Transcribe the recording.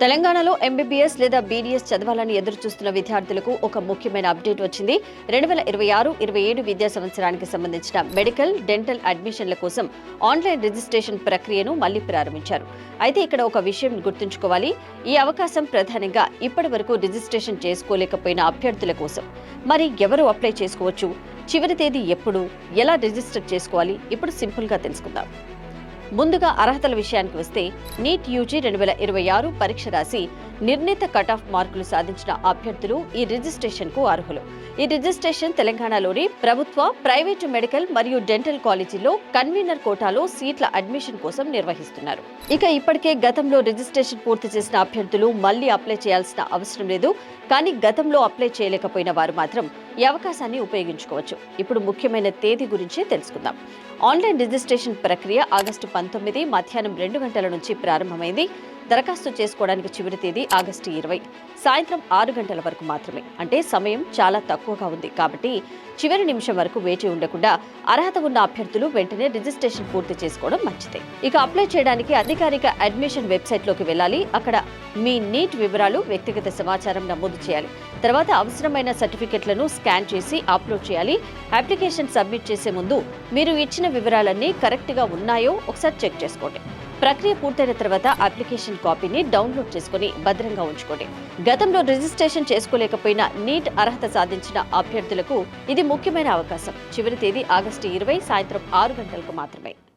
తెలంగాణలో ఎంబీబీఎస్ లేదా బీడీఎస్ చదవాలని ఎదురుచూస్తున్న విద్యార్థులకు ఒక ముఖ్యమైన అప్డేట్ వచ్చింది. 2026-27 విద్యా సంవత్సరానికి సంబంధించిన మెడికల్, డెంటల్ అడ్మిషన్ల కోసం ఆన్లైన్ రిజిస్ట్రేషన్ ప్రక్రియను మళ్లీ ప్రారంభించారు. అయితే ఇక్కడ ఒక విషయం గుర్తుంచుకోవాలి. ఈ అవకాశం ప్రధానంగా ఇప్పటి వరకు రిజిస్ట్రేషన్ చేసుకోలేకపోయిన అభ్యర్థుల కోసం. మరి ఎవరు అప్లై చేసుకోవచ్చు? చివరి తేదీ ఎప్పుడు? ఎలా రిజిస్టర్ చేసుకోవాలి? ఇప్పుడు సింపుల్గా తెలుసుకుందాం. ముందుగా అర్హతల విషయానికి వస్తే నీట్ యూజీ 2026 పరీక్ష రాసి నిర్ణీత కట్ ఆఫ్ మార్కులు సాధించిన అభ్యర్థులు ఈ రిజిస్ట్రేషన్కు అర్హులు. ఈ రిజిస్ట్రేషన్ తెలంగాణలోని ప్రభుత్వ, ప్రైవేటు మెడికల్ మరియు డెంటల్ కాలేజీల్లో కన్వీనర్ కోటాలో సీట్ల అడ్మిషన్ కోసం నిర్వహిస్తున్నారు. ఇక ఇప్పటికే గతంలో రిజిస్ట్రేషన్ పూర్తి చేసిన అభ్యర్థులు మళ్లీ అప్లై చేయాల్సిన అవసరం లేదు. కానీ గతంలో అప్లై చేయలేకపోయిన వారు మాత్రం ఈ అవకాశాన్ని ఉపయోగించుకోవచ్చు. ఇప్పుడు ముఖ్యమైన తేదీ గురించి తెలుసుకుందాం. ఆన్లైన్ రిజిస్ట్రేషన్ ప్రక్రియ ఆగస్టు 19 మధ్యాహ్నం 2 గంటల నుంచి ప్రారంభమైంది. దరఖాస్తు చేసుకోవడానికి చివరి తేదీ ఆగస్టు 20 సాయంత్రం 6 గంటల వరకు మాత్రమే. అంటే సమయం చాలా తక్కువగా ఉంది. కాబట్టి చివరి నిమిషం వరకు వేచి ఉండకుండా అర్హత ఉన్న అభ్యర్థులు వెంటనే రిజిస్ట్రేషన్ పూర్తి చేసుకోవడం మంచిదే. ఇక అప్లై చేయడానికి అధికారిక అడ్మిషన్ వెబ్సైట్లోకి వెళ్ళాలి. అక్కడ మీ నీట్ వివరాలు, వ్యక్తిగత సమాచారం నమోదు చేయాలి. తర్వాత అవసరమైన సర్టిఫికెట్లను స్కాన్ చేసి అప్లోడ్ చేయాలి. అప్లికేషన్ సబ్మిట్ చేసే ముందు మీరు ఇచ్చిన వివరాలన్నీ కరెక్ట్గా ఉన్నాయో ఒకసారి చెక్ చేసుకోండి. ప్రక్రియ పూర్తయిన తర్వాత అప్లికేషన్ కాపీని డౌన్లోడ్ చేసుకుని భద్రంగా ఉంచుకోండి. గతంలో రిజిస్ట్రేషన్ చేసుకోలేకపోయిన నీట్ అర్హత సాధించిన అభ్యర్థులకు ఇది ముఖ్యమైన అవకాశం. చివరి తేదీ ఆగస్టు 20 సాయంత్రం 6 గంటలకు మాత్రమే.